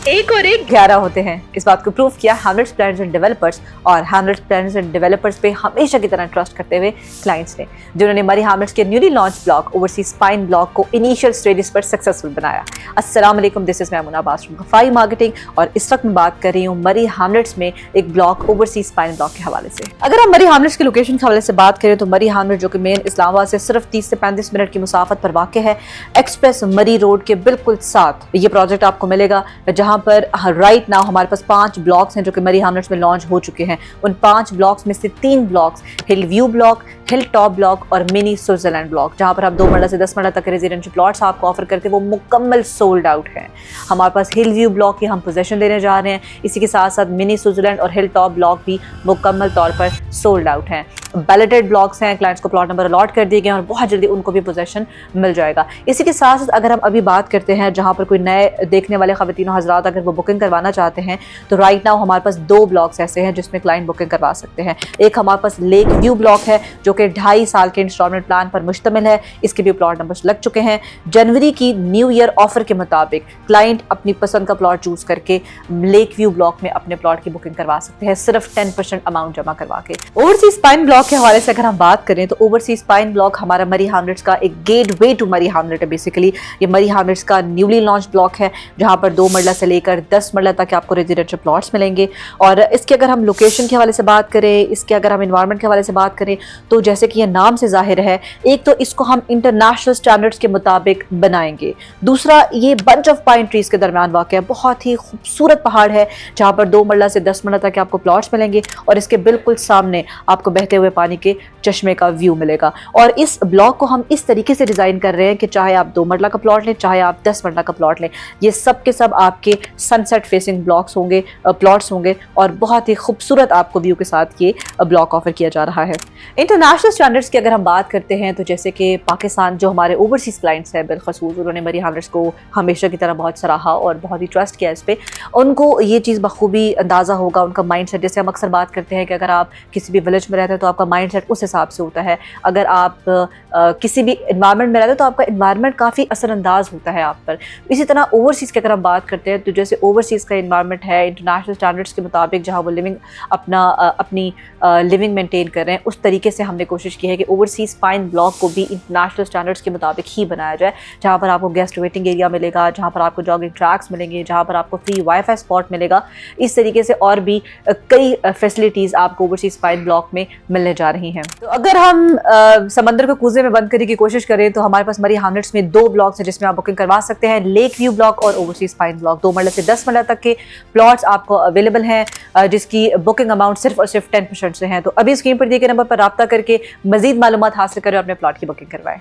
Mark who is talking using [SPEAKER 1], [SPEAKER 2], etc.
[SPEAKER 1] एक और एक 11 होते हैं। इस बात को प्रूव किया हैमलेट्स प्लानर्स एंड डेवलपर्स और हैमलेट्स प्लानर्स एंड डेवलपर्स पे हमेशा की तरह ट्रस्ट करते हुए क्लाइंट्स ने, जिन्होंने मरी हैमलेट्स के newly launch block overseas spine block को इनिशियल स्टेजेस पर सक्सेसफुल बनाया। अस्सलाम वालेकुम, this is Maimuna Abbas from कफाई मार्केटिंग और इस वक्त मैं बात कर रही हूँ मरी हैमलेट्स में एक ब्लॉक ओवरसीज स्पाइन ब्लॉक के हवाले से। अगर हम मरी हैमलेट्स के लोकेशन के हवाले से बात करें तो मरी हैमलेट जो कि मेन इस्लामाबाद से सिर्फ 30 से 35 मिनट की मुसाफत पर वाक़ है, एक्सप्रेस मरी रोड के बिल्कुल साथ ये प्रोजेक्ट आपको मिलेगा, जहाँ पर राइट नाउ हमारे पास 5 ब्लॉक्स हैं जो कि मरी हैमलेट्स में लॉन्च हो चुके हैं। उन 5 ब्लॉक्स में से 3 ब्लॉक्स हिल view block, hill top block और मिनी स्विट्जरलैंड ब्लॉक, जहां पर हम 2 मरला से 10 मरला तक रेजिडेंशियल प्लॉट्स आपको ऑफर करते हैं, वो मुकम्मल सोल्ड आउट हैं। हमारे पास हिल व्यू ब्लॉक की हम पोजीशन देने जा रहे हैं, इसी के साथ साथ मिनी स्विट्जरलैंड और हिल टॉप ब्लॉक भी मुकम्मल तौर पर सोल्ड आउट हैं। बैलेटेड ब्लॉक्स हैं, क्लाइंट्स को प्लॉट नंबर अलॉट कर दिए गए और बहुत जल्दी उनको भी पोजीशन मिल जाएगा। इसी के साथ साथ अगर हम अभी बात करते हैं जहां पर कोई नए देखने वाले ख़वातीन हज़रात अगर वो बुकिंग करवाना चाहते हैं तो राइट नाउ हमारे पास 2 ब्लॉक्स ऐसे हैं जिसमें क्लाइंट बुकिंग करवा सकते हैं। एक हमारे पास लेक व्यू ब्लॉक है जो कि 2.5 साल के इंस्टॉलमेंट प्लान पर मुश्तमिल है, इसके भी प्लॉट नंबर्स लग चुके हैं। जनवरी की न्यू ईयर ऑफर के मुताबिक क्लाइंट अपनी पसंद का प्लॉट चूज करके लेक व्यू ब्लॉक में अपने प्लॉट की बुकिंग करवा सकते हैं, सिर्फ 10% अमाउंट जमा करवा के। ओवरसीज स्पाइन ब्लॉक के हवाले से अगर हम बात करें तो ओवरसीज स्पाइन ब्लॉक हमारा मरी हैमलेट्स का एक गेटवे टू मरी हैमलेट है। बेसिकली ये मरी हैमलेट्स का न्यूली लॉन्च ब्लॉक है जहां पर 2 मरला से लेकर 10 मरला तक आपको रेजिडेंशियल प्लॉट्स मिलेंगे। और इसके अगर हम लोकेशन के हवाले से बात करें, इसके अगर हम एनवायरनमेंट के हवाले से बात करें तो जैसे कि ये नाम से जाहिर है, एक तो इसको हम इंटरनेशनल स्टैंडर्ड्स के मुताबिक बनाएंगे, दूसरा ये बंच ऑफ पाइन ट्रीज के दरमियान वाक़ है, बहुत ही खूबसूरत पहाड़ है जहां पर 2 मरला से 10 मरला तक आपको प्लॉट्स मिलेंगे और इसके बिल्कुल सामने आपको बहते हुए पानी के चश्मे का व्यू मिलेगा। और इस ब्लॉक को हम इस तरीके से डिज़ाइन कर रहे हैं कि चाहे आप 2 मरला का प्लॉट लें, चाहे आप 10 मरला का प्लॉट लें, ये सब के सब आपके सनसेट फेसिंग ब्लॉक्स होंगे, प्लॉट्स होंगे और बहुत ही खूबसूरत आपको व्यू के साथ ये ब्लॉक ऑफर किया जा रहा है। इंटरनेशनल स्टैंडर्ड्स की अगर हम बात करते हैं तो जैसे कि पाकिस्तान जो हमारे ओवरसीज क्लाइंट्स हैं बिलखसूस, उन्होंने मरी हैमलेट्स को हमेशा की तरह बहुत सराहा और बहुत ही ट्रस्ट किया इस पर, उनको ये चीज़ बखूबी अंदाज़ा होगा उनका माइंड सेट। जैसे हम अक्सर बात करते हैं कि अगर आप किसी भी विलेज में रहते हैं तो आपका माइंड सेट उस हिसाब से होता है, अगर आप किसी भी इन्वायरमेंट में रहते हैं तो आपका इन्वायरमेंट काफ़ी असरअंदाज होता है आप पर। इसी तरह ओवरसीज़ की अगर हम बात करते हैं तो जैसे ओवरसीज़ का इन्वायरमेंट है इंटरनेशनल स्टैंडर्ड्स के मुताबिक, जहाँ वो लिविंग अपनी लिविंग मेंटेन कर रहे हैं, उस तरीके से हमने कोशिश की है कि ओवरसीज स्पाइन ब्लॉक को भी इंटरनेशनल स्टैंडर्ड्स के मुताबिक ही बनाया जाए, जहाँ पर आपको गेस्ट वेटिंग एरिया मिलेगा, जहाँ पर आपको जॉगिंग ट्रैक्स मिलेंगे, जहाँ पर आपको फ्री वाईफाई स्पॉट मिलेगा। इस तरीके से और भी कई फैसिलिटीज़ आपको ओवरसीज स्पाइन ब्लॉक में मिलने जा रही हैं। तो अगर हम समंदर को कूजे में बंद करने की कोशिश करें तो हमारे पास मरी हैमलेट्स में 2 ब्लॉक्स हैं जिसमें आप बुकिंग करवा सकते हैं, लेक व्यू ब्लॉक और ओवरसीज स्पाइन ब्लॉक। 2 मरला से 10 मरला तक के प्लॉट्स आपको अवेलेबल हैं, जिसकी बुकिंग अमाउंट सिर्फ और सिर्फ 10% से है। तो अभी स्क्रीन पर दिए गए नंबर पर राब्ता करके मजीद मालूमात हासिल करें और अपने प्लॉट की बुकिंग करवाएं।